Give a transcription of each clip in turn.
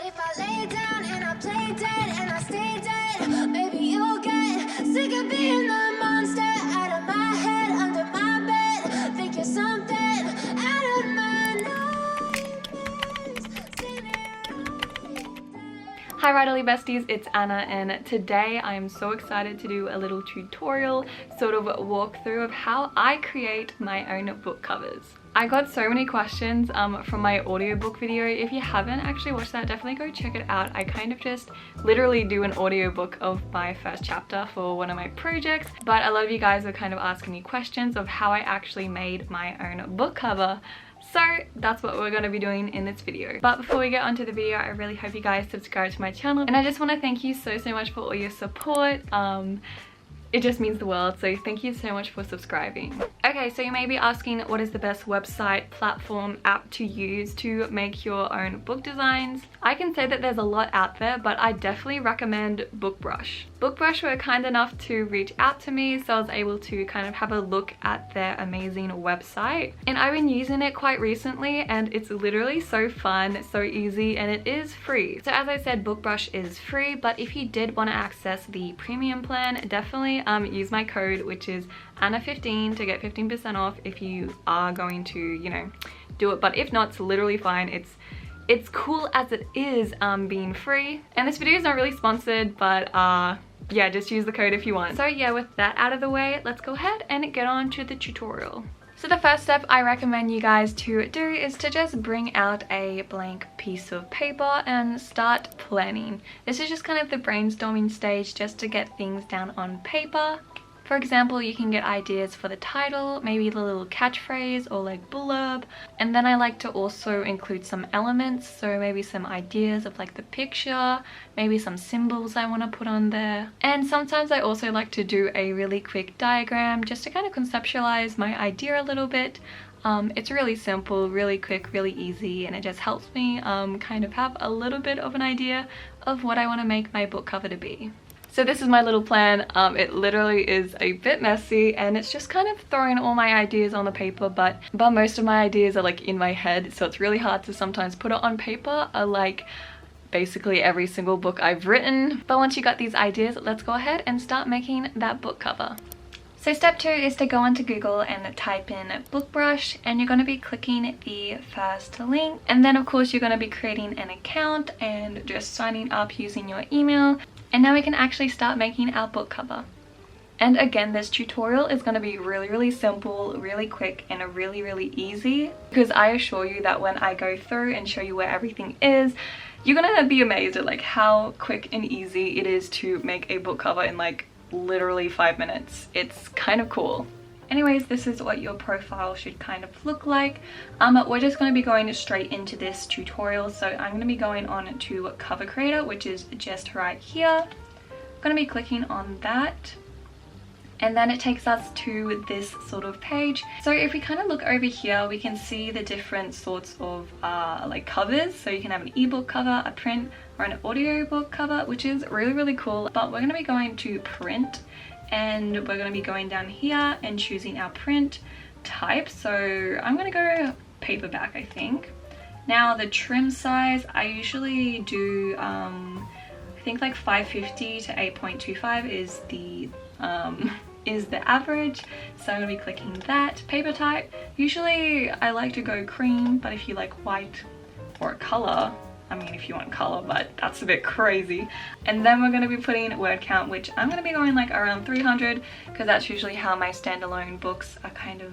if I lay down and I play dead and I stay dead, maybe you'll get sick of being the monster out of my head, under my bed. Think you're something out of my nightmares. Seen it right there. Hi Writerly Besties, it's Anna, and today I'm so excited to do a little tutorial sort of walkthrough of how I create my own book covers. I got so many questions from my audiobook video. If you haven't actually watched that, definitely go check it out. I kind of just literally do an audiobook of my first chapter for one of my projects, but a lot of you guys were kind of asking me questions of how I actually made my own book cover. So that's what we're going to be doing in this video. But before we get onto the video, I really hope you guys subscribe to my channel, and I just want to thank you so much for all your support. It just means the world, so thank you so much for subscribing. Okay, so you may be asking, what is the best website, platform, app to use to make your own book designs? I can say that there's a lot out there, but I definitely recommend Bookbrush. Bookbrush were kind enough to reach out to me, so I was able to kind of have a look at their amazing website. And I've been using it quite recently, and it's literally so fun, so easy, and it is free. So as I said, Bookbrush is free, but if you did want to access the premium plan, definitely use my code, which is Anna15, to get 15% off if you are going to, you know, do it. But if not, it's literally fine. It's cool as it is being free. And this video is not really sponsored, but yeah, just use the code if you want. So yeah, with that out of the way, let's go ahead and get on to the tutorial. So the first step I recommend you guys to do is to just bring out a blank piece of paper and start planning. This is just kind of the brainstorming stage, just to get things down on paper. For example, you can get ideas for the title, maybe the little catchphrase or like blurb. And then I like to also include some elements, so maybe some ideas of like the picture, maybe some symbols I want to put on there. And sometimes I also like to do a really quick diagram just to kind of conceptualize my idea a little bit. It's really simple, really quick, really easy, and it just helps me kind of have a little bit of an idea of what I want to make my book cover to be. So this is my little plan. It literally is a bit messy, and it's just kind of throwing all my ideas on the paper, but most of my ideas are like in my head, so it's really hard to sometimes put it on paper, like basically every single book I've written. But once you got these ideas, let's go ahead and start making that book cover. So step 2 is to go onto Google and type in Bookbrush, and you're going to be clicking the first link, and then of course you're going to be creating an account and just signing up using your email. And now we can actually start making our book cover. And again, this tutorial is going to be really simple, really quick, and really easy, because I assure you that when I go through and show you where everything is, you're gonna be amazed at like how quick and easy it is to make a book cover in like literally 5 minutes. It's kind of cool. Anyways, this is what your profile should kind of look like. We're just going to be going straight into this tutorial. So I'm going to be going on to Cover Creator, which is just right here. I'm going to be clicking on that. And then it takes us to this sort of page. So if we kind of look over here, we can see the different sorts of like covers. So you can have an ebook cover, a print, or an audiobook cover, which is really cool. But we're going to be going to print. And we're going to be going down here and choosing our print type. So I'm going to go paperback, I think. Now the trim size, I usually do I think like 550 to 8.25 is the average. So I'm going to be clicking that. Paper type, usually I like to go cream, but if you like white or a color, I mean, if you want color, but that's a bit crazy. And then we're going to be putting word count, which I'm going to be going like around 300, because that's usually how my standalone books are kind of,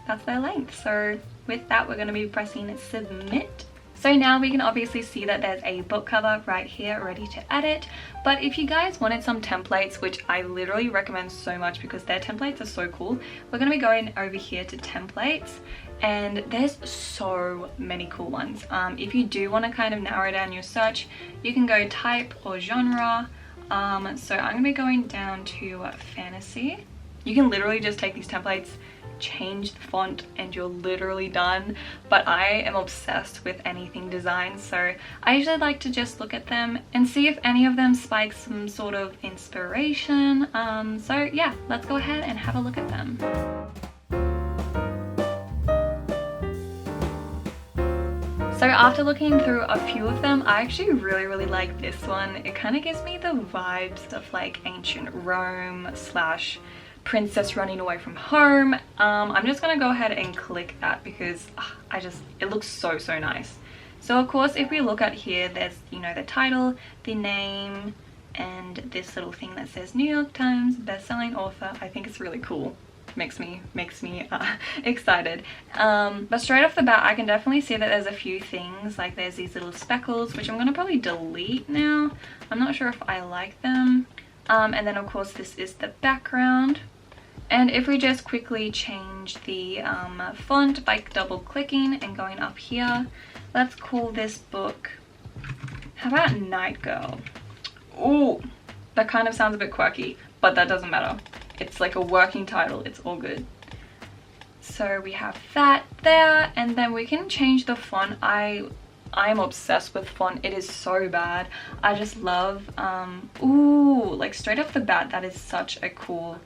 that's their length. So with that, we're going to be pressing submit. So now we can obviously see that there's a book cover right here ready to edit. But if you guys wanted some templates, which I literally recommend so much because their templates are so cool, we're going to be going over here to templates. And there's so many cool ones. If you do want to kind of narrow down your search, you can go type or genre. So I'm going to be going down to fantasy. You can literally just take these templates, change the font, and you're literally done. But I am obsessed with anything design, so I usually like to just look at them and see if any of them spike some sort of inspiration. So yeah, let's go ahead and have a look at them. So after looking through a few of them, I actually really like this one. It kind of gives me the vibes of like ancient Rome slash princess running away from home. I'm just gonna go ahead and click that because it looks so nice. So of course, if we look at here, there's, you know, the title, the name, and this little thing that says New York Times best-selling author. I think it's really cool. Makes me excited. But straight off the bat, I can definitely see that there's a few things, like there's these little speckles, which I'm gonna probably delete now. I'm not sure if I like them. And then of course this is the background. And if we just quickly change the font by double clicking and going up here, let's call this book, how about Night Girl? Oh, that kind of sounds a bit quirky, but that doesn't matter. It's like a working title, it's all good. So we have that there, and then we can change the font. I'm obsessed with font. It is so bad. I just love, ooh, like straight off the bat, that is such a cool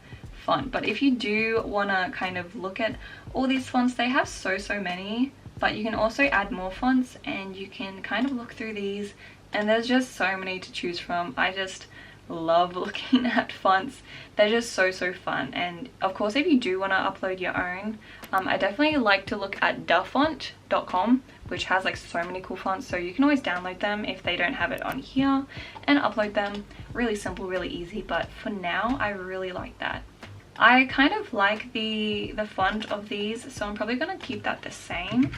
font. But if you do want to kind of look at all these fonts, they have so many, but you can also add more fonts and you can kind of look through these, and there's just so many to choose from. I just love looking at fonts. They're just so fun. And of course, if you do want to upload your own, I definitely like to look at dafont.com, which has like so many cool fonts, so you can always download them if they don't have it on here and upload them. Really simple, really easy, but for now I really like that. I kind of like the font of these, so I'm probably going to keep that the same,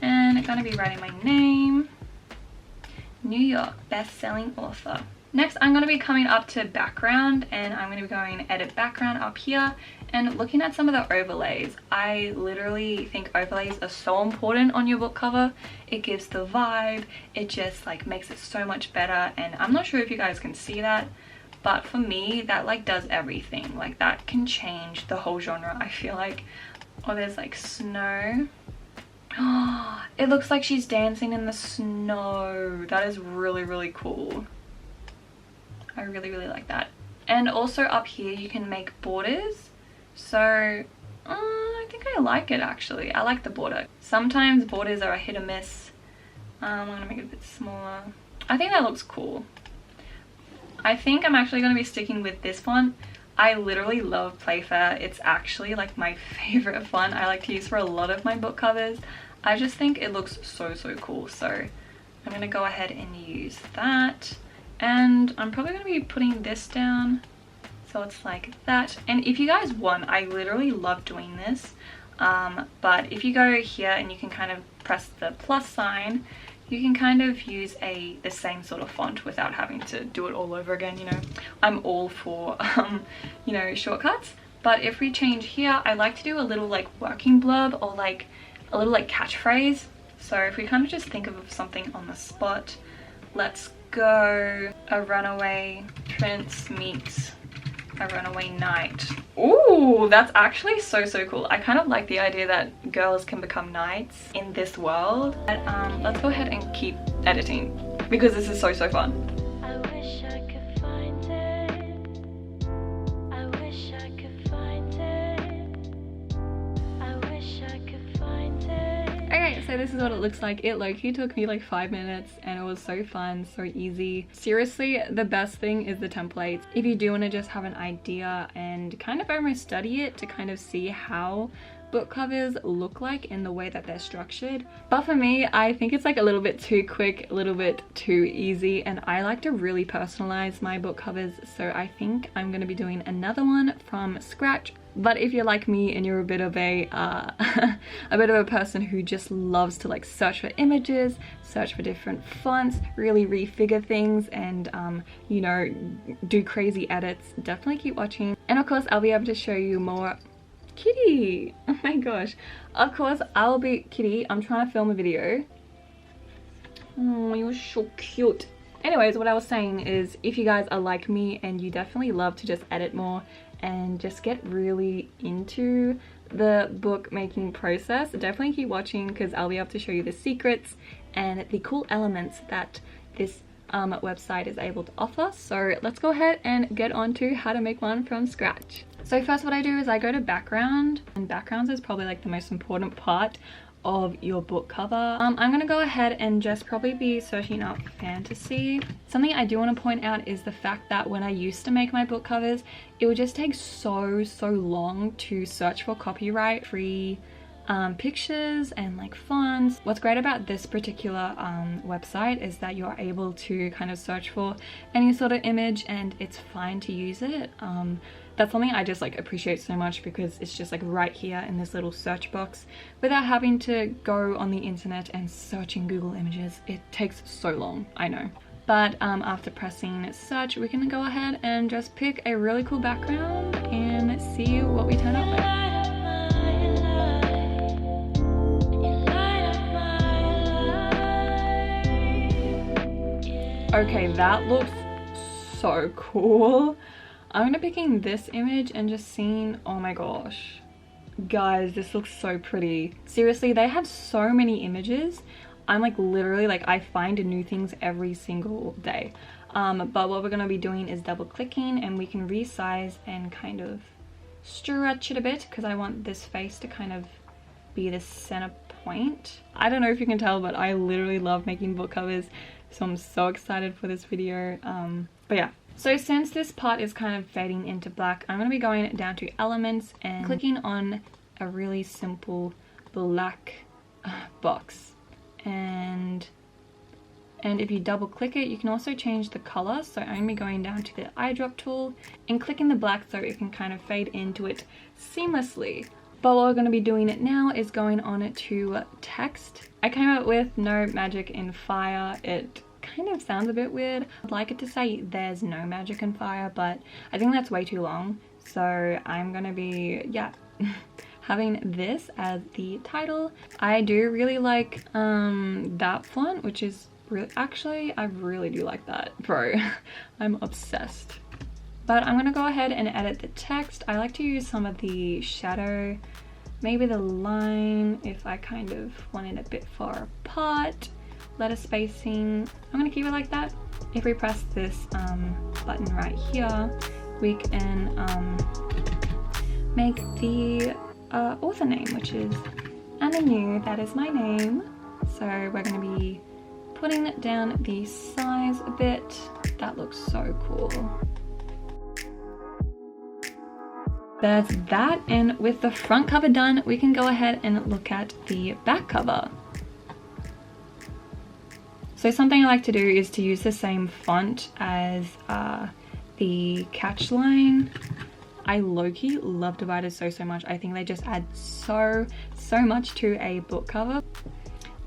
and I'm going to be writing my name, New York best-selling author. Next, I'm going to be coming up to background, and I'm going to be going edit background up here and looking at some of the overlays. I literally think overlays are so important on your book cover. It gives the vibe, it just like makes it so much better, and I'm not sure if you guys can see that, but for me that like does everything. Like that can change the whole genre, I feel like. Oh, there's like snow. Oh, it looks like she's dancing in the snow. That is really cool. I really like that. And also up here you can make borders, so I think I like it actually. I like the border. Sometimes borders are a hit or miss. I'm gonna make it a bit smaller. I think that looks cool. I think I'm actually going to be sticking with this font. I literally love Playfair. It's actually like my favorite font I like to use for a lot of my book covers. I just think it looks so cool, so I'm going to go ahead and use that. And I'm probably going to be putting this down so it's like that. And if you guys want, I literally love doing this, but if you go here and you can kind of press the plus sign, you can kind of use the same sort of font without having to do it all over again, you know. I'm all for, you know, shortcuts. But if we change here, I like to do a little like working blurb or like a little like catchphrase. So if we kind of just think of something on the spot, let's go, a runaway prince meets a runaway knight. Ooh, that's actually so cool. I kind of like the idea that girls can become knights in this world. But let's go ahead and keep editing because this is so fun. I wish I could find it. I wish I could find it. I wish I could find it. Okay, so this is what it looks like. It low-key took me like 5 minutes and it was so fun, so easy. Seriously, the best thing is the templates. If you do want to just have an idea and kind of almost study it to kind of see how book covers look like in the way that they're structured. But for me, I think it's like a little bit too quick, a little bit too easy, and I like to really personalize my book covers, so I think I'm going to be doing another one from scratch. But if you're like me and you're a bit of a person who just loves to like search for images, search for different fonts, really refigure things, and you know, do crazy edits, definitely keep watching. And of course I'll be able to show you more. Kitty, oh my gosh, of course I'll be Kitty. I'm trying to film a video. Oh, you're so cute. Anyways, what I was saying is, if you guys are like me and you definitely love to just edit more and just get really into the book making process, definitely keep watching because I'll be able to show you the secrets and the cool elements that this website is able to offer. So let's go ahead and get on to how to make one from scratch. So first what I do is I go to background, and backgrounds is probably like the most important part of your book cover. I'm gonna go ahead and just probably be searching up fantasy. Something I do want to point out is the fact that when I used to make my book covers, it would just take so long to search for copyright free pictures and like fonts. What's great about this particular website is that you're able to kind of search for any sort of image and it's fine to use it. That's something I just like appreciate so much because it's just like right here in this little search box without having to go on the internet and search in Google Images. It takes so long, I know. But after pressing search, we can go ahead and just pick a really cool background and see what we turn up with. Okay, that looks so cool. I'm gonna be picking this image and just seeing, oh my gosh. Guys, this looks so pretty. Seriously, they have so many images. I'm like literally like I find new things every single day. But what we're gonna be doing is double clicking and we can resize and kind of stretch it a bit because I want this face to kind of be the center point. I don't know if you can tell, but I literally love making book covers. So I'm so excited for this video. But yeah. So since this part is kind of fading into black, I'm going to be going down to elements and clicking on a really simple black box. And if you double click it, you can also change the color. So I'm going to be going down to the eyedrop tool and clicking the black so it can kind of fade into it seamlessly. But what we're going to be doing it now is going on to text. I came up with no magic in fire. It kind of sounds a bit weird. I'd like it to say there's no magic in fire, but I think that's way too long. So I'm going to be, yeah, having this as the title. I do really like that font, which is really, actually, I really do like that. Bro, I'm obsessed. But I'm gonna go ahead and edit the text. I like to use some of the shadow, maybe the line if I kind of want it a bit far apart. Letter spacing, I'm gonna keep it like that. If we press this button right here, we can make the author name, which is Anna New. That is my name. So we're gonna be putting down the size a bit. That looks so cool. There's that, and with the front cover done, we can go ahead and look at the back cover. So something I like to do is to use the same font as the catch line. I low-key love dividers so much. I think they just add so much to a book cover.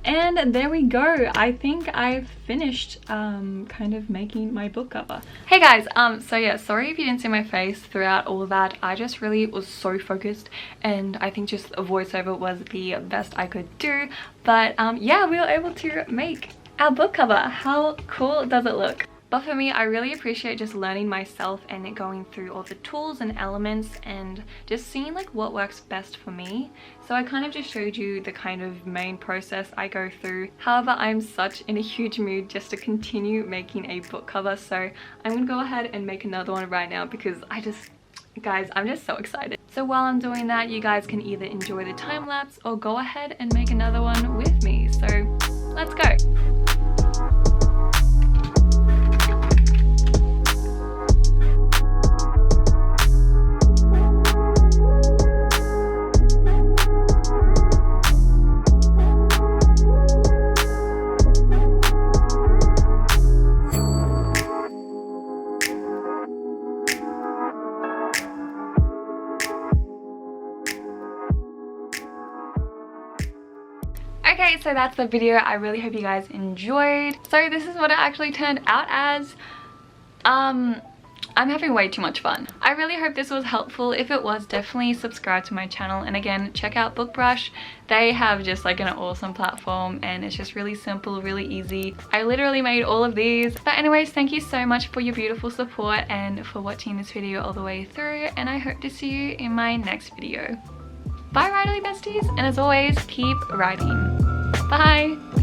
And there we go. I think I've finished kind of making my book cover. Hey guys, so yeah, sorry if you didn't see my face throughout all of that. I just really was so focused and I think just a voiceover was the best I could do. But yeah, we were able to make our book cover. How cool does it look? But for me, I really appreciate just learning myself and going through all the tools and elements and just seeing like what works best for me. So I kind of just showed you the kind of main process I go through. However, I'm such in a huge mood just to continue making a book cover. So I'm gonna go ahead and make another one right now because guys, I'm just so excited. So while I'm doing that, you guys can either enjoy the time lapse or go ahead and make another one with me. So let's go. Okay, so that's the video. I really hope you guys enjoyed. So this is what it actually turned out as. I'm having way too much fun. I really hope this was helpful. If it was, definitely subscribe to my channel. And again, check out Bookbrush. They have just like an awesome platform and it's just really simple, really easy. I literally made all of these. But anyways, thank you so much for your beautiful support and for watching this video all the way through. And I hope to see you in my next video. Bye, writerly besties, and as always, keep writing. Bye!